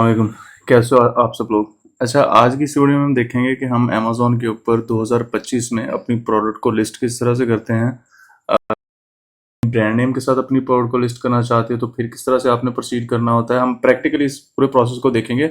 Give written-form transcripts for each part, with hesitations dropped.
वालेकुम। कैसे हो आप सब लोग? अच्छा, आज की इस वीडियो में हम देखेंगे कि हम अमेज़न के ऊपर 2025 में अपनी प्रोडक्ट को लिस्ट किस तरह से करते हैं। ब्रांड नेम के साथ अपनी प्रोडक्ट को लिस्ट करना चाहते हो तो फिर किस तरह से आपने प्रोसीड करना होता है। हम प्रैक्टिकली इस पूरे प्रोसेस को देखेंगे,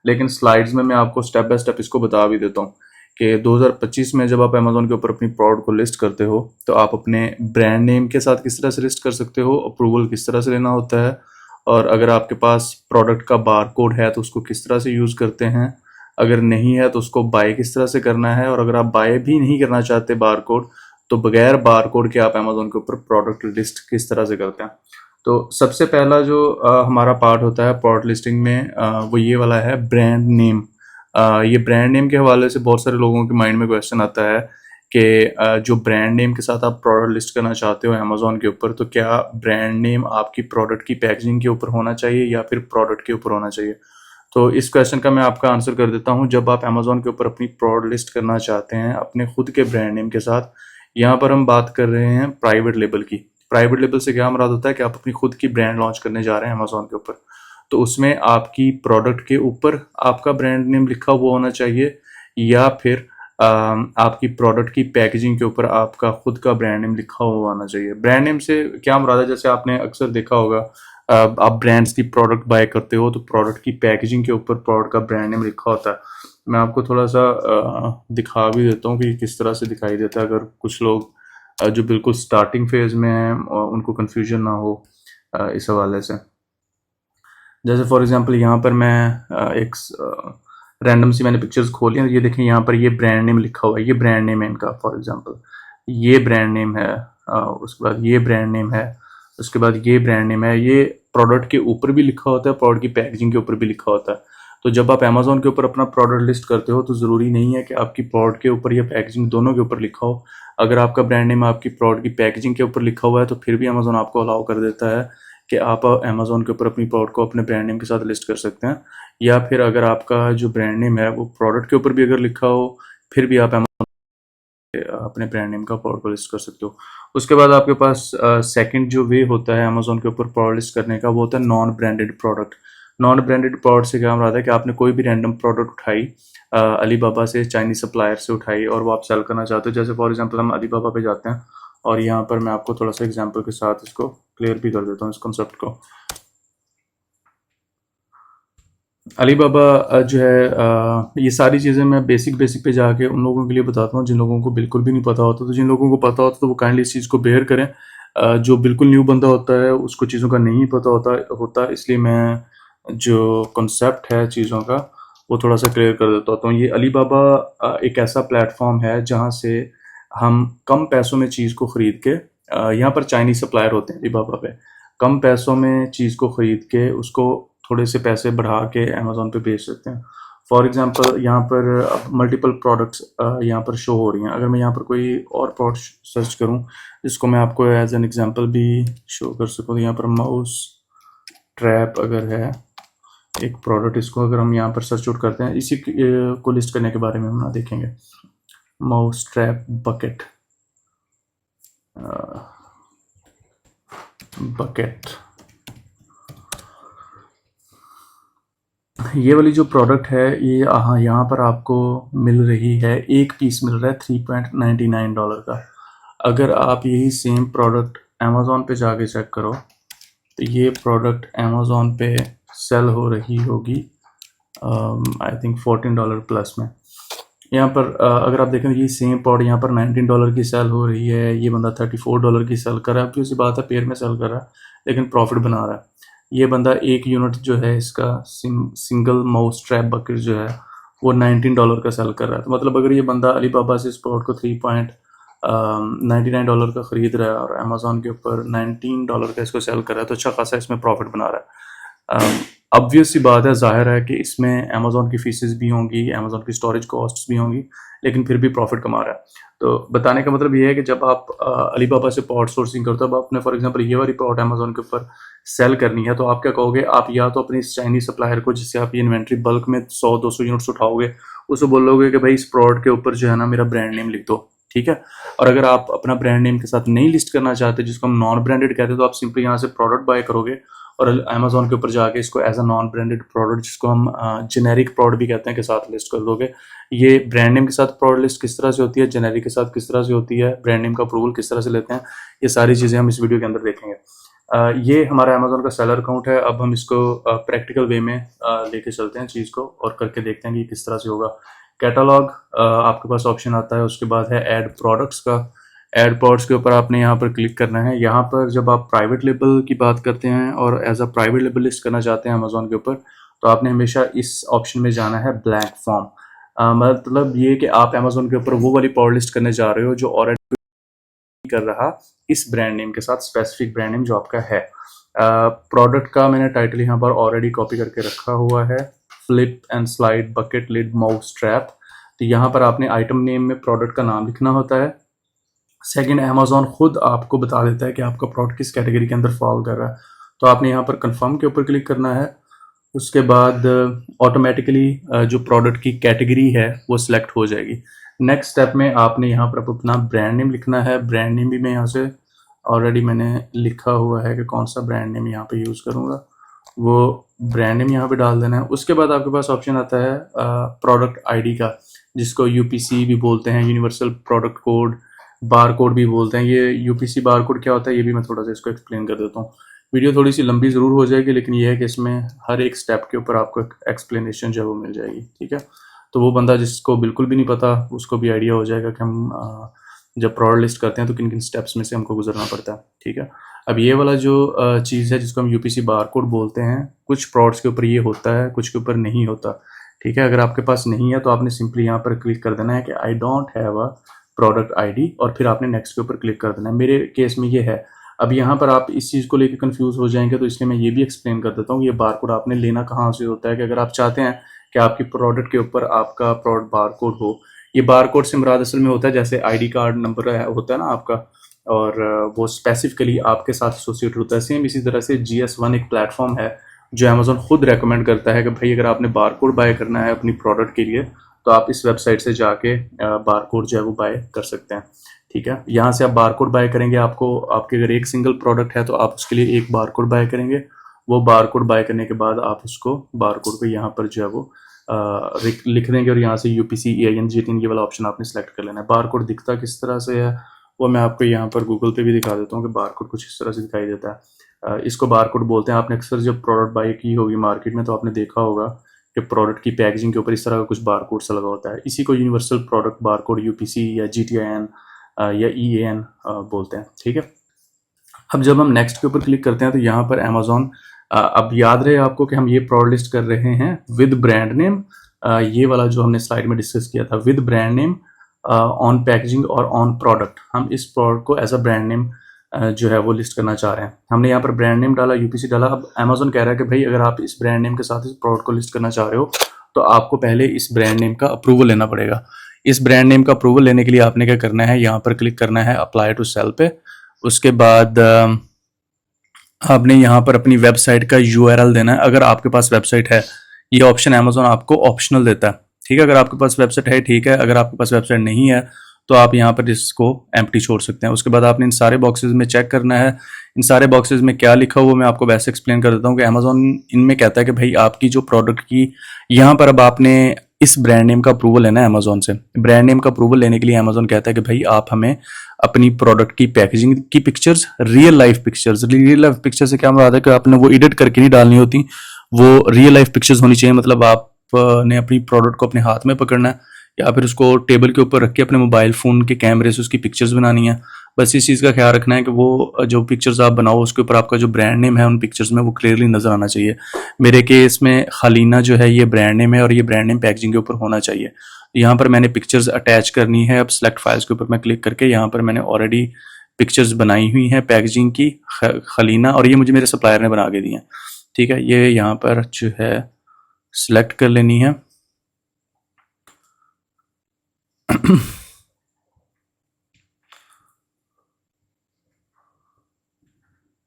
लेकिन स्लाइड्स में मैं आपको स्टेप बाय स्टेप इसको बता भी देता हूँ कि 2025 में जब आप अमेज़न के ऊपर अपनी प्रोडक्ट को लिस्ट करते हो तो आप अपने ब्रांड नेम के साथ किस तरह से लिस्ट कर सकते हो, अप्रूवल किस तरह से लेना होता है, और अगर आपके पास प्रोडक्ट का बार कोड है तो उसको किस तरह से यूज़ करते हैं, अगर नहीं है तो उसको बाय किस तरह से करना है, और अगर आप बाय भी नहीं करना चाहते बार कोड तो बगैर बार कोड के आप अमेज़न के ऊपर प्रोडक्ट लिस्ट किस तरह से करते हैं। तो सबसे पहला जो हमारा पार्ट होता है प्रोडक्ट लिस्टिंग में, वो ये वाला है ब्रांड नेम। ये ब्रांड नेम के हवाले से बहुत सारे लोगों के माइंड में क्वेश्चन आता है कि जो ब्रांड नेम के साथ आप प्रोडक्ट लिस्ट करना चाहते हो अमेज़न के ऊपर, तो क्या ब्रांड नेम आपकी प्रोडक्ट की पैकेजिंग के ऊपर होना चाहिए या फिर प्रोडक्ट के ऊपर होना चाहिए। तो इस क्वेश्चन का मैं आपका आंसर कर देता हूँ। जब आप अमेज़न के ऊपर अपनी प्रोडक्ट लिस्ट करना चाहते हैं अपने खुद के ब्रांड नेम के साथ, यहाँ पर हम बात कर रहे हैं प्राइवेट लेबल की। प्राइवेट लेबल से क्या मुराद होता है कि आप अपनी खुद की ब्रांड लॉन्च करने जा रहे हैं अमेज़न के ऊपर, तो उसमें आपकी प्रोडक्ट के ऊपर आपका ब्रांड नेम लिखा हुआ होना चाहिए, या फिर आपकी प्रोडक्ट की पैकेजिंग के ऊपर आपका खुद का ब्रांड नेम लिखा हुआ होना चाहिए। ब्रांड नेम से क्या मुराद है, जैसे आपने अक्सर देखा होगा, आप ब्रांड्स की प्रोडक्ट बाय करते हो तो प्रोडक्ट की पैकेजिंग के ऊपर प्रोडक्ट का ब्रांड नेम लिखा होता है। मैं आपको थोड़ा सा दिखा भी देता हूँ कि किस तरह से दिखाई देता है, अगर कुछ लोग जो बिल्कुल स्टार्टिंग फेज में हैं और उनको कन्फ्यूजन ना हो इस हवाले से। जैसे फॉर एग्जांपल यहाँ पर मैं एक रैंडम सी मैंने पिक्चर्स खोली हैं, ये देखें यहाँ पर ये ब्रांड नेम लिखा हुआ है, ये ब्रांड नेम है इनका। फॉर एग्जांपल ये ब्रांड नेम है, उसके बाद ये ब्रांड नेम है, उसके बाद ये ब्रांड नेम है। ये प्रोडक्ट के ऊपर भी लिखा होता है, प्रोडक्ट की पैकेजिंग के ऊपर भी लिखा होता है। तो जब आप अमेज़न के ऊपर अपना प्रोडक्ट लिस्ट करते हो तो ज़रूरी नहीं है कि आपकी प्रोडक्ट के ऊपर या पैकेजिंग दोनों के ऊपर लिखा हो। अगर आपका ब्रांड नेम आपकी प्रोडक्ट की पैकेजिंग के ऊपर लिखा हुआ है तो फिर भी अमेज़न आपको अलाउ कर देता है कि आप अमेज़न के ऊपर अपनी प्रोडक्ट को अपने ब्रांड नेम के साथ लिस्ट कर सकते हैं। या फिर अगर आपका जो ब्रांड नेम है वो प्रोडक्ट के ऊपर भी अगर लिखा हो, फिर भी आप अपने ब्रांड नेम का प्रोडक्ट को लिस्ट कर सकते हो। उसके बाद आपके पास सेकंड जो वे होता है अमेज़न के ऊपर प्रोडक्ट लिस्ट करने का, वो होता है non branded product. Non branded product से क्या मुराद है कि आपने कोई भी रैंडम प्रोडक्ट उठाई, अलीबाबा से, चाइनीज सप्लायर से उठाई और वो आप सेल करना चाहते हो। जैसे फॉर एग्जांपल हम अलीबाबा पे जाते हैं और यहाँ पर मैं आपको थोड़ा सा एग्जांपल के साथ इसको क्लियर भी कर देता हूँ इस कॉन्सेप्ट को। अलीबाबा जो है, ये सारी चीज़ें मैं बेसिक पे जाके उन लोगों के लिए बताता हूँ जिन लोगों को बिल्कुल भी नहीं पता होता। तो जिन लोगों को पता होता तो वो काइंडली इस चीज़ को बेयर करें। जो बिल्कुल न्यू बंदा होता है उसको चीज़ों का नहीं पता होता, इसलिए मैं जो कॉन्सेप्ट है चीज़ों का वो थोड़ा सा क्लियर कर देता हूँ। ये अलीबाबा एक ऐसा प्लेटफॉर्म है जहाँ से हम कम पैसों में चीज़ को ख़रीद के, यहाँ पर चाइनीज़ सप्लायर होते हैं अलीबाबा पे, कम पैसों में चीज़ को ख़रीद के उसको थोड़े से पैसे बढ़ा के अमेज़न पे बेच सकते हैं। फॉर एग्जांपल यहाँ पर मल्टीपल प्रोडक्ट्स यहाँ पर शो हो रही हैं। अगर मैं यहाँ पर कोई और प्रोडक्ट सर्च करूँ जिसको मैं आपको एज एन एग्जांपल भी शो कर सकूँ, यहाँ पर माउस ट्रैप अगर है एक प्रोडक्ट, इसको अगर हम यहाँ पर सर्च आउट करते हैं, इसी को लिस्ट करने के बारे में हम ना देखेंगे। माउस ट्रैप बकेट, बकेट, ये वाली जो प्रोडक्ट है ये यहाँ पर आपको मिल रही है, एक पीस मिल रहा है $3.99 का। अगर आप यही सेम प्रोडक्ट अमेज़न पे जाके चेक करो तो ये प्रोडक्ट अमेज़न पे सेल हो रही होगी आई थिंक $14 प्लस में। यहाँ पर अगर आप देखें ये सेम प्रोडक्ट यहाँ पर $19 की सेल हो रही है, ये बंदा $34 की सेल कर रहा है। अब उसी बात है, पेयर में सेल कर रहा है लेकिन प्रॉफिट बना रहा है। ये बंदा एक यूनिट जो है इसका सिंगल माउस ट्रैप बकेट जो है वो $19 का सेल कर रहा है। तो मतलब अगर ये बंदा अलीबाबा से इस प्रोडक्ट को $3.99 का ख़रीद रहा है और अमेज़न के ऊपर $19 का इसको सेल कर रहा है, तो अच्छा खासा इसमें प्रॉफिट बना रहा है। ऑब्वियस सी बात है, ज़ाहिर है कि इसमें अमेज़न की फीसेस भी होंगी, अमेज़न की स्टोरेज कॉस्ट्स भी होंगी, लेकिन फिर भी प्रॉफिट कमा रहा है। तो बताने का मतलब ये है कि जब आप अलीबाबा से पॉट सोर्सिंग करते हो, अब आपने फॉर एग्जांपल ये वाली पॉट अमेज़न के ऊपर सेल करनी है, तो आप क्या कहोगे, आप या तो अपनी चाइनीज सप्लायर को जिससे आप ये इन्वेंट्री बल्क में 100-200 यूनिट्स उठाओगे उसको बोलोगे कि भाई इस प्रोडक्ट के ऊपर जो है ना मेरा ब्रांड नेम लिख दो, ठीक है। और अगर आप अपना ब्रांड नेम के साथ नहीं लिस्ट करना चाहते, जिसको हम नॉन ब्रांडेड कहते हैं, तो आप सिंपली यहाँ से प्रोडक्ट बाय करोगे और अमेज़न के ऊपर जाके इसको as a non branded product, जिसको हम जेनेरिक प्रोडक्ट भी कहते हैं, के साथ लिस्ट कर दोगे। ये ब्रांड नेम के साथ प्रोडक्ट लिस्ट किस तरह से होती है, जेनेरिक के साथ किस तरह से होती है, ब्रांड नेम का अप्रूवल किस तरह से लेते हैं, ये सारी चीज़ें हम इस वीडियो के अंदर देखेंगे। ये हमारा अमेज़न का सेलर अकाउंट है। अब हम इसको प्रैक्टिकल वे में लेके चलते हैं चीज़ को और करके देखते हैं कि किस तरह से होगा। कैटलॉग आपके पास ऑप्शन आता है, उसके बाद है ऐड प्रोडक्ट्स का। ऐड प्रोडक्ट्स के ऊपर आपने यहाँ पर क्लिक करना है। यहाँ पर जब आप प्राइवेट लेबल की बात करते हैं और as a private label list करना चाहते हैं अमेज़न के ऊपर, तो आपने हमेशा इस ऑप्शन में जाना है, ब्लैंक फॉर्म। मतलब ये कि आप अमेज़न के ऊपर वो वाली प्रोडक्ट लिस्ट करने जा रहे हो जो ऑलरेडी कर रहा इस ब्रांड नेम के साथ, स्पेसिफिक ब्रांड नेम जो आपका है। प्रोडक्ट का मैंने टाइटल यहाँ पर ऑलरेडी कॉपी करके रखा हुआ है, flip and slide bucket lid mouse trap. तो यहाँ पर आपने आइटम नेम में प्रोडक्ट का नाम लिखना होता है। सेकंड, अमेज़न खुद आपको बता देता है कि आपका प्रोडक्ट किस कैटेगरी के अंदर फॉल कर रहा है, तो आपने यहाँ पर कंफर्म के ऊपर क्लिक करना है। उसके बाद ऑटोमेटिकली जो प्रोडक्ट की कैटेगरी है वो सिलेक्ट हो जाएगी। नेक्स्ट स्टेप में आपने यहाँ पर अपना ब्रांड नेम लिखना है। ब्रांड नेम भी मैं यहाँ से ऑलरेडी मैंने लिखा हुआ है कि कौन सा ब्रांड नेम यहाँ पे यूज़ करूँगा, वो ब्रांड नेम यहाँ पे डाल देना है। उसके बाद आपके पास ऑप्शन आता है प्रोडक्ट आईडी का, जिसको यूपीसी भी बोलते हैं, universal product code, bar code भी बोलते हैं। ये यूपीसी बार कोड क्या होता है, ये भी मैं थोड़ा सा इसको एक्सप्लेन कर देता हूँ। वीडियो थोड़ी सी लंबी ज़रूर हो जाएगी, लेकिन ये है कि इसमें हर एक स्टेप के ऊपर आपको एक्सप्लेनेशन जो है वो मिल जाएगी, ठीक है। तो वो बंदा जिसको बिल्कुल भी नहीं पता, उसको भी आइडिया हो जाएगा कि हम जब प्रोडक्ट लिस्ट करते हैं तो किन किन स्टेप्स में से हमको गुजरना पड़ता है, ठीक है। अब ये वाला जो चीज़ है जिसको हम यूपीसी बार कोड बोलते हैं, कुछ प्रोडक्ट्स के ऊपर ये होता है, कुछ के ऊपर नहीं होता, ठीक है। अगर आपके पास नहीं है तो आपने सिंपली यहाँ पर क्लिक कर देना है कि I don't have a product ID, और फिर आपने नेक्स्ट के ऊपर क्लिक कर देना है। मेरे केस में ये है। अब यहाँ पर आप इस चीज़ को लेकर कंफ्यूज हो जाएंगे, तो इसलिए मैं ये भी एक्सप्लेन कर देता हूँ। ये बार कोड आपने लेना कहाँ से होता है कि अगर आप चाहते हैं कि आपकी प्रोडक्ट के ऊपर आपका प्रोडक्ट बार कोड हो, ये बार कोड से मुराद असल में होता है जैसे आईडी कार्ड नंबर होता है ना आपका, और वो स्पेसिफिकली आपके साथ एसोसिएट होता है। सेम इसी तरह से GS1 एक प्लेटफॉर्म है जो अमेज़न खुद रेकमेंड करता है कि भाई अगर आपने बार कोड बाय करना है अपनी प्रोडक्ट के लिए, तो आप इस वेबसाइट से जाके बार कोड जो है वो बाय कर सकते हैं, ठीक है। यहाँ से आप बार कोड बाय करेंगे, आपको आपके अगर एक सिंगल प्रोडक्ट है तो आप उसके लिए एक बार कोड बाय करेंगे। वो बार कोड बाय करने के बाद आप उसको बार कोड को यहाँ पर जो है वो लिख देंगे, और यहाँ से UPC EIN GTIN ये वाला ऑप्शन आपने सेलेक्ट कर लेना है। बार कोड दिखता किस तरह से है वो मैं आपको यहाँ पर गूगल पे भी दिखा देता हूँ कि बार कोड कुछ इस तरह से दिखाई देता है। इसको बार कोड बोलते हैं। आपने अक्सर जब प्रोडक्ट बाय की होगी मार्केट में तो आपने देखा होगा कि प्रोडक्ट की पैकेजिंग के ऊपर इस तरह का कुछ बार कोड सा लगा होता है। इसी को universal product bar code UPC या GTIN या EAN बोलते हैं, ठीक है। अब जब हम नेक्स्ट के ऊपर क्लिक करते हैं तो यहाँ पर अमेज़न, अब याद रहे आपको कि हम ये प्रोडक्ट लिस्ट कर रहे हैं विद ब्रांड नेम। ये वाला जो हमने स्लाइड में डिस्कस किया था, with brand name on packaging और ऑन प्रोडक्ट, हम इस प्रोडक्ट को एज अ ब्रांड नेम जो है वो लिस्ट करना चाह रहे हैं। हमने यहाँ पर ब्रांड नेम डाला, UPC डाला। अब अमेज़न कह रहा है कि भाई अगर आप इस ब्रांड नेम के साथ इस प्रोडक्ट को लिस्ट करना चाह रहे हो तो आपको पहले इस ब्रांड नेम का अप्रूवल लेना पड़ेगा। इस ब्रांड नेम का अप्रूवल लेने के लिए आपने क्या करना है, यहाँ पर क्लिक करना है अप्लाई टू सेल पे। उसके बाद आपने यहाँ पर अपनी वेबसाइट का URL देना है, अगर आपके पास वेबसाइट है। ये ऑप्शन अमेज़न आपको ऑप्शनल देता है, ठीक है। अगर आपके पास वेबसाइट है ठीक है, अगर आपके पास वेबसाइट नहीं है तो आप यहाँ पर इसको एम्प्टी छोड़ सकते हैं। उसके बाद आपने इन सारे बॉक्सेस में चेक करना है। इन सारे बॉक्सेस में क्या लिखा हुआ मैं आपको वैसे एक्सप्लेन कर देता हूँ कि अमेज़न इनमें कहता है कि भाई आपकी जो प्रोडक्ट की, यहाँ पर अब आपने इस ब्रांड नेम का अप्रूवल लेना है अमेज़न से। ब्रांड नेम का अप्रूवल लेने के लिए अमेज़न कहता है कि भाई आप हमें अपनी प्रोडक्ट की पैकेजिंग की pictures, real life pictures, real life picture से क्या मुराद है कि आपने वो एडिट करके नहीं डालनी होती, वो रियल लाइफ पिक्चर्स होनी चाहिए। मतलब आपने अपनी प्रोडक्ट को अपने हाथ में पकड़ना है या फिर उसको टेबल के ऊपर रख के अपने मोबाइल फ़ोन के कैमरे से उसकी पिक्चर्स बनानी है। बस इस चीज़ का ख्याल रखना है कि वो जो पिक्चर्स आप बनाओ उसके ऊपर आपका जो ब्रांड नेम है उन पिक्चर्स में वो क्लियरली नज़र आना चाहिए। मेरे केस में खलीना जो है ये ब्रांड नेम है और ये ब्रांड नेम पैकेजिंग के ऊपर होना चाहिए। यहाँ पर मैंने पिक्चर्स अटैच करनी है। अब सेलेक्ट फाइल्स के ऊपर मैं क्लिक करके यहाँ पर मैंने ऑलरेडी पिक्चर्स बनाई हुई हैं पैकेजिंग की, खलीना, और ये मुझे मेरे सप्लायर ने बना के दी हैं, ठीक है। ये यहाँ पर जो है सिलेक्ट कर लेनी है।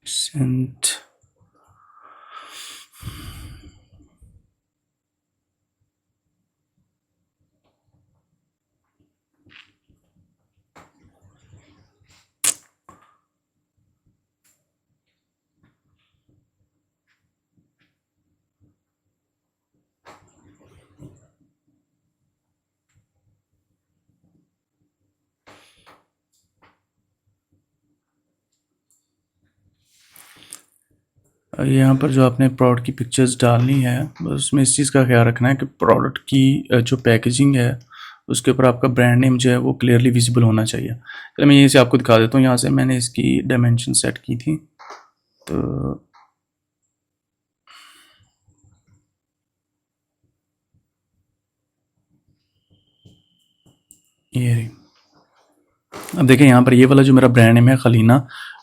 सेंट यहाँ पर जो आपने प्रोडक्ट की पिक्चर्स डालनी है, बस उसमें इस चीज़ का ख्याल रखना है कि प्रोडक्ट की जो पैकेजिंग है उसके ऊपर आपका ब्रांड नेम जो है वो क्लियरली विजिबल होना चाहिए। चलिए मैं यहीं से आपको दिखा देता हूँ। यहाँ से मैंने इसकी डायमेंशन सेट की थी, तो ये रही। अब देखिए यहाँ पर ये वाला जो मेरा ब्रांड नेम है खलीना,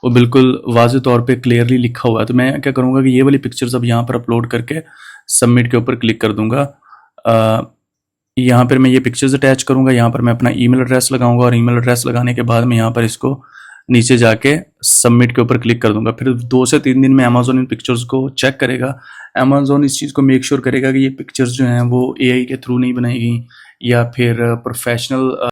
वो बिल्कुल वाज़ेह तौर पे क्लियरली लिखा हुआ है। तो मैं क्या करूँगा कि ये वाली पिक्चर्स अब यहाँ पर अपलोड करके सबमिट के ऊपर क्लिक कर दूँगा। यहाँ पर मैं ये पिक्चर्स अटैच करूँगा, यहाँ पर मैं अपना ईमेल एड्रेस लगाऊंगा और ईमेल एड्रेस लगाने के बाद मैं यहाँ पर इसको नीचे जाके सबमिट के ऊपर क्लिक कर दूंगा। फिर 2 से 3 दिन में अमेज़न इन पिक्चर्स को चेक करेगा। अमेज़न इस चीज़ को मेक श्योर करेगा कि ये पिक्चर्स जो हैं वो एआई के थ्रू नहीं बनाई गई या फिर प्रोफेशनल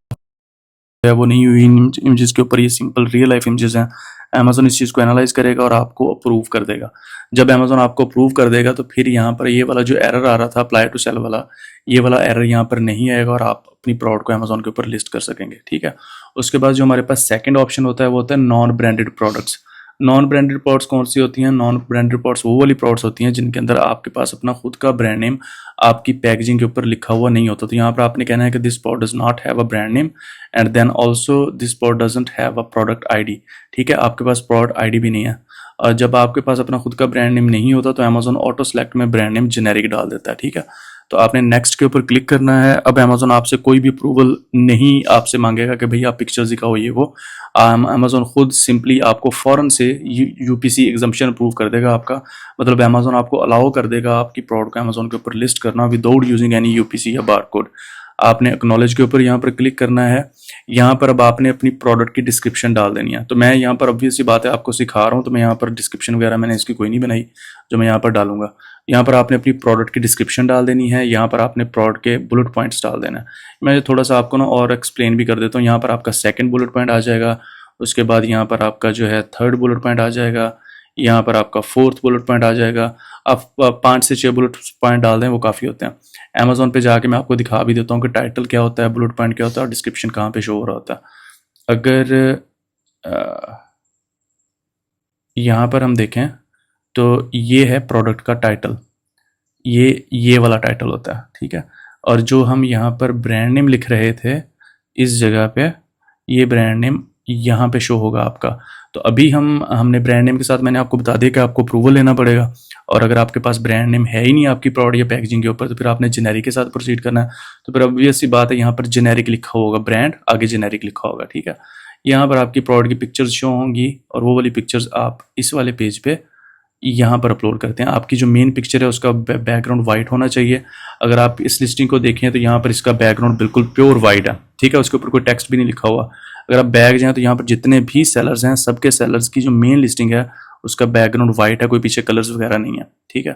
है वो नहीं हुई इमेजेस के ऊपर, ये सिंपल रियल लाइफ इमेजेस हैं। अमेज़न इस चीज़ को एनालाइज करेगा और आपको अप्रूव कर देगा। जब अमेज़न आपको अप्रूव कर देगा तो फिर यहाँ पर ये वाला जो एरर आ रहा था अप्लाई टू सेल वाला, ये वाला एरर यहाँ पर नहीं आएगा और आप अपनी प्रोडक्ट को अमेज़न के ऊपर लिस्ट कर सकेंगे। ठीक है। उसके बाद जो हमारे पास सेकंड ऑप्शन होता है वो होता है non branded products. Non branded products कौन सी होती हैं? नॉन ब्रांडेड प्रोडक्ट्स वो वाली प्रोडक्ट्स होती हैं जिनके अंदर आपके पास अपना खुद का ब्रांड नेम आपकी पैकेजिंग के ऊपर लिखा हुआ नहीं होता। तो यहाँ पर आपने कहना है कि this product does not have a brand name and then also this product doesn't have a product ID. ठीक है, आपके पास प्रोडक्ट आईडी भी नहीं है। और जब आपके पास अपना खुद का ब्रांड नेम नहीं होता तो अमेज़न ऑटो सेलेक्ट में ब्रांड नेम जेनेरिक डाल देता है। ठीक है, तो आपने नेक्स्ट के ऊपर क्लिक करना है। अब अमेज़न आपसे कोई भी अप्रूवल नहीं आपसे मांगेगा कि भैया आप पिक्चर्स दिखाओ ये वो। अमेज़न खुद सिंपली आपको फ़ौरन से यूपीसी एग्जम्पशन अप्रूव कर देगा आपका। मतलब अमेज़न आपको अलाउ कर देगा आपकी प्रोडक्ट को अमेज़न के ऊपर लिस्ट करना विदाउट यूजिंग एनी यूपीसी या बारकोड। आपने एक्नॉलेज के ऊपर यहाँ पर क्लिक करना है। यहाँ पर अब आपने अपनी प्रोडक्ट की डिस्क्रिप्शन डाल देनी है। तो मैं यहाँ पर ऑब्वियस सी बात है आपको सिखा रहा हूँ, तो मैं यहाँ पर डिस्क्रिप्शन वगैरह मैंने इसकी कोई नहीं बनाई जो मैं यहाँ पर डालूंगा। यहाँ पर आपने अपनी प्रोडक्ट की डिस्क्रिप्शन डाल देनी है। यहाँ पर आपने प्रोडक्ट के बुलेट पॉइंट्स डाल देना है। मैं थोड़ा सा आपको ना और एक्सप्लेन भी कर देता हूँ। यहाँ पर आपका सेकंड बुलेट पॉइंट आ जाएगा, उसके बाद यहाँ पर आपका जो है थर्ड बुलेट पॉइंट आ जाएगा, यहाँ पर आपका फोर्थ बुलेट पॉइंट आ जाएगा। आप 5 से 6 बुलेट पॉइंट डाल दें, वो काफ़ी होते हैं। अमेज़न पे जाके मैं आपको दिखा भी देता हूँ कि टाइटल क्या होता है, बुलेट पॉइंट क्या होता है और डिस्क्रिप्शन कहाँ पे शो हो रहा होता है। अगर यहाँ पर हम देखें तो ये है प्रोडक्ट का टाइटल, ये वाला टाइटल होता है। ठीक है, और जो हम यहाँ पर ब्रांड नेम लिख रहे थे इस जगह पे, ये ब्रांड नेम यहाँ पे शो होगा आपका। तो अभी हमने ब्रांड नेम के साथ मैंने आपको बता दिया कि आपको अप्रूवल लेना पड़ेगा। और अगर आपके पास ब्रांड नेम है ही नहीं आपकी प्रोडक्ट या पैकेजिंग के ऊपर, तो फिर आपने जेनेरिक के साथ प्रोसीड करना है। तो फिर ऑब्वियस सी बात है, यहाँ पर जेनेरिक लिखा होगा, ब्रांड आगे जेनेरिक लिखा होगा। ठीक है, यहाँ पर आपकी प्रोडक्ट की पिक्चर्स शो होंगी और वो वाली पिक्चर्स आप इस वाले पेज पे यहाँ पर अपलोड करते हैं। आपकी जो मेन पिक्चर है उसका बैकग्राउंड वाइट होना चाहिए। अगर आप इस लिस्टिंग को देखें तो यहाँ पर इसका बैकग्राउंड बिल्कुल प्योर वाइट है। ठीक है, उसके ऊपर कोई टेक्स्ट भी नहीं लिखा हुआ। अगर आप बैग जाएँ तो यहाँ पर जितने भी सेलर्स हैं सबके सेलर्स की जो मेन लिस्टिंग है उसका बैकग्राउंड वाइट है, कोई पीछे कलर्स वगैरह नहीं है। ठीक है,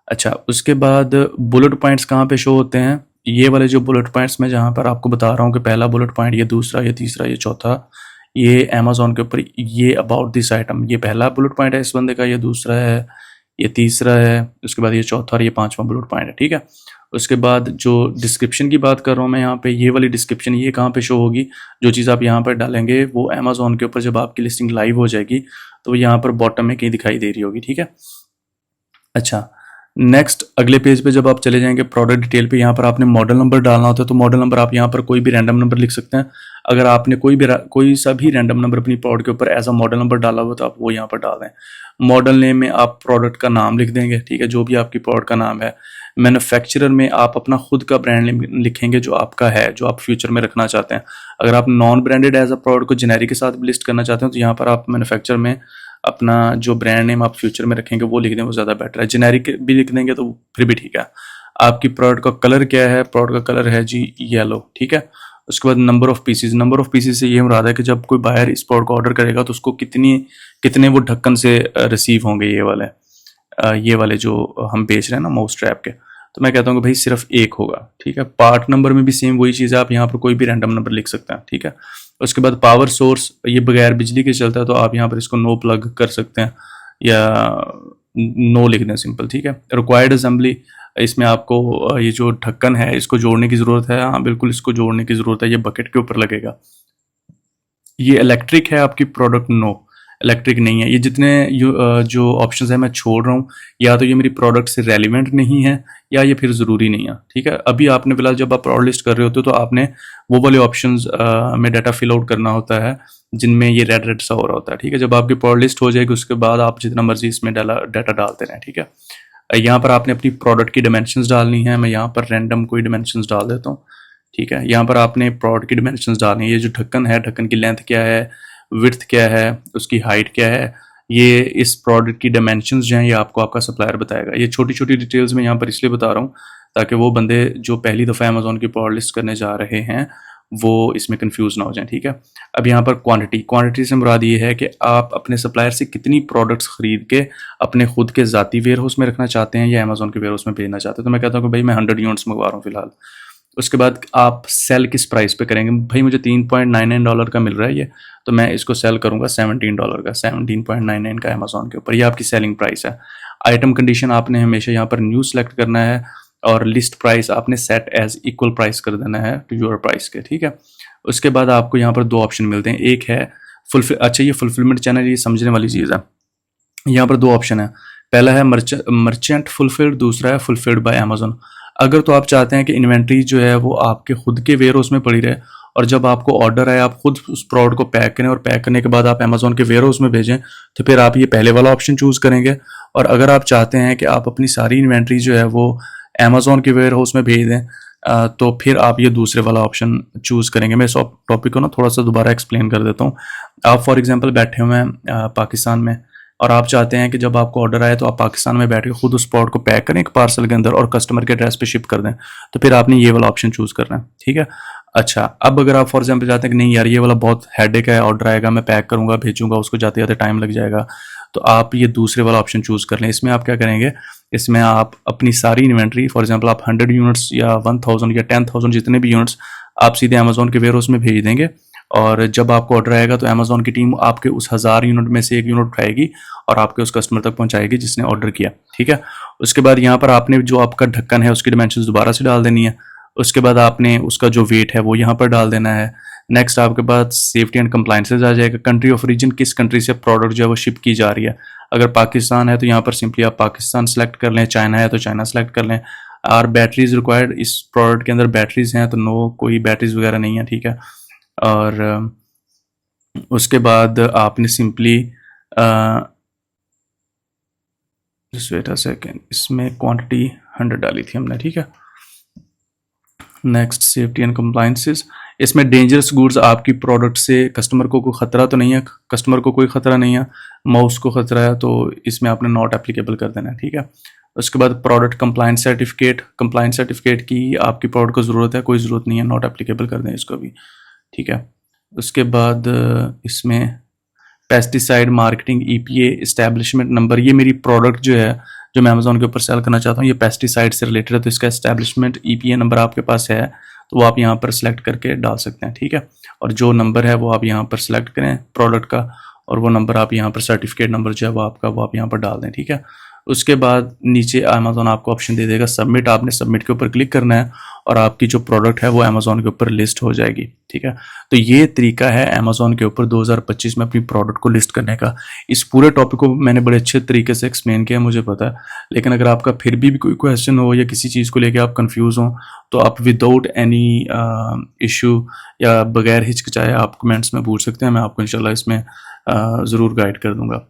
अच्छा, उसके बाद बुलेट पॉइंट्स कहाँ पे शो होते हैं? ये वाले जो बुलेट पॉइंट्स में जहाँ पर आपको बता रहा हूँ कि पहला बुलेट पॉइंट, ये दूसरा, ये तीसरा, ये चौथा, ये अमेज़न के ऊपर ये अबाउट दिस आइटम, ये पहला बुलेट पॉइंट है इस बंदे का, ये दूसरा है, ये तीसरा है, उसके बाद ये चौथा और ये पांचवा बुलेट पॉइंट है। ठीक है, उसके बाद जो डिस्क्रिप्शन की बात कर रहा हूँ मैं यहाँ पे, ये वाली डिस्क्रिप्शन ये कहाँ पे शो होगी? जो चीज़ आप यहाँ पर डालेंगे वो अमेज़न के ऊपर जब आपकी लिस्टिंग लाइव हो जाएगी तो वो यहाँ पर बॉटम में कहीं दिखाई दे रही होगी। ठीक है, अच्छा, नेक्स्ट अगले पेज पे जब आप चले जाएंगे प्रोडक्ट डिटेल पे, यहाँ पर आपने मॉडल नंबर डालना होता है। तो मॉडल नंबर आप यहाँ पर कोई भी रैंडम नंबर लिख सकते हैं। अगर आपने कोई सा भी रैंडम नंबर अपनी प्रोडक्ट के ऊपर एज अ मॉडल नंबर डाला हुआ तो आप वो यहाँ पर डाल दें। मॉडल नेम में आप प्रोडक्ट का नाम लिख देंगे। ठीक है, जो भी आपकी प्रोडक्ट का नाम है। मैन्युफैक्चरर में आप अपना खुद का ब्रांड नेम लिखेंगे जो आपका है, जो आप फ्यूचर में रखना चाहते हैं। अगर आप non branded as a product को जेनेरिक के साथ लिस्ट करना चाहते हैं तो यहाँ पर आप मैन्युफैक्चरर में अपना जो ब्रांड नेम आप फ्यूचर में रखेंगे वो लिख दें, वो ज़्यादा बेटर है। जेनेरिक भी लिख देंगे तो फिर भी ठीक है। आपकी प्रोडक्ट का कलर क्या है? प्रोडक्ट का कलर है जी येलो। ठीक है, उसके बाद number of pieces. Number of pieces से ये मुराद है कि जब कोई बायर इस प्रोडक्ट को ऑर्डर करेगा तो उसको कितने वो ढक्कन से रिसीव होंगे, ये वाले जो हम बेच रहे हैं ना माउस ट्रैप के। तो मैं कहता हूँ कि भाई सिर्फ एक होगा। ठीक है, पार्ट नंबर में भी सेम वही चीज़ है, आप यहाँ पर कोई भी रैंडम नंबर लिख सकते हैं। ठीक है, उसके बाद पावर सोर्स, ये बगैर बिजली के चलता है तो आप यहाँ पर इसको नो प्लग कर सकते हैं या नो लिख दें सिंपल। ठीक है, रिक्वायर्ड असेंबली, इसमें आपको ये जो ढक्कन है इसको जोड़ने की ज़रूरत है। हाँ बिल्कुल, इसको जोड़ने की ज़रूरत है, ये बकेट के ऊपर लगेगा। ये इलेक्ट्रिक है आपकी प्रोडक्ट, नो। इलेक्ट्रिक नहीं है। ये जितने जो ऑप्शंस हैं मैं छोड़ रहा हूँ, या तो ये मेरी प्रोडक्ट से रेलिवेंट नहीं है या ये फिर ज़रूरी नहीं है। ठीक है, अभी आपने फिलहाल जब आप प्रोडक्ट लिस्ट कर रहे होते हो तो आपने वो वाले ऑप्शंस में डाटा फिल आउट करना होता है जिनमें ये रेड रेड सा हो रहा होता है। ठीक है, जब आपकी प्रोडक्ट लिस्ट हो जाएगी उसके बाद आप जितना मर्जी इसमें डाटा डालते रहें। ठीक है, यहाँ पर आपने अपनी प्रोडक्ट की डायमेंशंस डालनी है। मैं यहाँ पर रैंडम कोई डायमेंशंस डाल देता हूँ। ठीक है, यहाँ पर आपने प्रोडक्ट की डायमेंशंस डालनी है। ये जो ढक्कन है, ढक्कन की लेंथ क्या है, विड्थ क्या है, उसकी हाइट क्या है, ये इस प्रोडक्ट की डायमेंशंस जो हैं ये आपको आपका सप्लायर बताएगा। ये छोटी छोटी डिटेल्स मैं यहाँ पर इसलिए बता रहा हूँ ताकि वो बंदे जो पहली दफ़ा अमेजोन की प्रोडक्ट लिस्ट करने जा रहे हैं वो इसमें कंफ्यूज ना हो जाएं। ठीक है, अब यहाँ पर क्वांटिटी से मुराद ये है कि आप अपने सप्लायर से कितनी प्रोडक्ट्स खरीद के अपने खुद के ज़ाती वेयर हाउस में रखना चाहते हैं या अमेजोन के वेयर हाउस में भेजना चाहते हैं। तो मैं कहता हूँ कि भाई मैं 100 यूनिट्स मंगवा रहा हूँ फिलहाल। उसके बाद आप सेल किस प्राइस पे करेंगे। भाई मुझे $3.99 का मिल रहा है ये, तो मैं इसको सेल करूंगा $17 का, 17.99 का अमेजोन के ऊपर। ये आपकी सेलिंग प्राइस है। आइटम कंडीशन आपने हमेशा यहाँ पर न्यू सेलेक्ट करना है और लिस्ट प्राइस आपने सेट एज इक्वल प्राइस कर देना है टू योर प्राइस के। ठीक है, उसके बाद आपको यहाँ पर दो ऑप्शन मिलते हैं। एक है ये फुलफिलमेंट चैनल, ये समझने वाली चीज़ है। यहाँ पर दो ऑप्शन है, पहला है मर्चेंट फुलफिल्ड, दूसरा है फुलफिल्ड बाय अमेजोन। अगर तो आप चाहते हैं कि इन्वेंट्री जो है वो आपके खुद के वेयर हाउस में पड़ी रहे और जब आपको ऑर्डर आए आप खुद उस प्रोडक्ट को पैक करें और पैक करने के बाद आप अमेजोन के वेयर हाउस में भेजें, तो फिर आप ये पहले वाला ऑप्शन चूज़ करेंगे। और अगर आप चाहते हैं कि आप अपनी सारी इन्वेंट्री जो है वो अमेजोन के वेयर हाउस में भेज दें, तो फिर आप ये दूसरे वाला ऑप्शन चूज़ करेंगे। मैं इस टॉपिक को ना थोड़ा सा दोबारा एक्सप्लेन कर देता हूँ। आप फॉर एग्जांपल बैठे हुए हैं पाकिस्तान में और आप चाहते हैं कि जब आपको ऑर्डर आए तो आप पाकिस्तान में बैठ के खुद उस प्रोडक्ट को पैक करें एक पार्सल के अंदर और कस्टमर के एड्रेस पे शिप कर दें, तो फिर आपने ये वाला ऑप्शन चूज़ करना है। ठीक है, अच्छा अब अगर आप फॉर एग्जांपल चाहते हैं कि नहीं यार ये वाला बहुत हेडेक है, ऑर्डर आएगा मैं पैक करूंगा भेजूंगा उसको जाते जाते टाइम लग जाएगा, तो आप ये दूसरे वाला ऑप्शन चूज़ कर लें। इसमें आप क्या करेंगे, इसमें आप अपनी सारी इन्वेंट्री फॉर एग्जांपल आप 100 यूनिट्स या 1000 या 10,000 जितने भी यूनिट्स आप सीधे अमेजोन के वेयर हाउस में भेज देंगे और जब आपको ऑर्डर आएगा तो अमेजोन की टीम आपके उस 1000 यूनिट में से एक यूनिट उठाएगी और आपके उस कस्टमर तक पहुंचाएगी जिसने ऑर्डर किया। ठीक है, उसके बाद यहाँ पर आपने जो आपका ढक्कन है उसकी डिमेंशन दोबारा से डाल देनी है। उसके बाद आपने उसका जो वेट है वो यहाँ पर डाल देना है। नेक्स्ट आपके पास सेफ्टी एंड कंप्लाइंसेज आ जाएगा। कंट्री ऑफ ओरिजिन, किस कंट्री से प्रोडक्ट जो है वो शिप की जा रही है। अगर पाकिस्तान है तो यहाँ पर सिंपली आप पाकिस्तान सेलेक्ट कर लें, चाइना है तो चाइना सेलेक्ट कर लें। और बैटरीज रिक्वायर्ड, इस प्रोडक्ट के अंदर बैटरीज हैं तो नो, कोई बैटरीज वगैरह नहीं है। ठीक है, और उसके बाद आपने simply just wait a second, इसमें क्वांटिटी 100 डाली थी हमने। ठीक है, नेक्स्ट सेफ्टी एंड कंप्लाइंसेस, इसमें डेंजरस गुड्स, आपकी प्रोडक्ट से कस्टमर को कोई ख़तरा तो नहीं है, कस्टमर को कोई ख़तरा नहीं है, माउस को ख़तरा है, तो इसमें आपने नॉट एप्लीकेबल कर देना है। ठीक है, उसके बाद प्रोडक्ट कंप्लाइंस सर्टिफिकेट की आपकी प्रोडक्ट को ज़रूरत है, कोई ज़रूरत नहीं है, नॉट एप्लीकेबल कर दें इसको भी। ठीक है, उसके बाद इसमें pesticide marketing EPA establishment number, ये मेरी प्रोडक्ट जो है जो मैं अमेजोन के ऊपर सेल करना चाहता हूँ ये पेस्टिसाइड से रिलेटेड है, तो इसका इस्टेब्लिशमेंट EPA नंबर आपके पास है तो वो आप यहाँ पर सेलेक्ट करके डाल सकते हैं। ठीक है, और जो नंबर है वो आप यहाँ पर सेलेक्ट करें प्रोडक्ट का और वो नंबर आप यहाँ पर सर्टिफिकेट नंबर जो है वो आपका वो आप यहाँ पर डाल दें। ठीक है, उसके बाद नीचे अमेजोन आपको ऑप्शन दे देगा सबमिट, आपने सबमिट के ऊपर क्लिक करना है और आपकी जो प्रोडक्ट है वो अमेजोन के ऊपर लिस्ट हो जाएगी। ठीक है, तो ये तरीका है अमेजोन के ऊपर 2025 में अपनी प्रोडक्ट को लिस्ट करने का। इस पूरे टॉपिक को मैंने बड़े अच्छे तरीके से एक्सप्लेन किया, मुझे पता है, लेकिन अगर आपका फिर भी कोई क्वेश्चन हो या किसी चीज़ को लेकर आप कंफ्यूज हो तो आप विदाउट एनी इशू या बगैर हिचकिचाए आप कमेंट्स में पूछ सकते हैं, मैं आपको इंशाल्लाह इसमें ज़रूर गाइड कर दूंगा।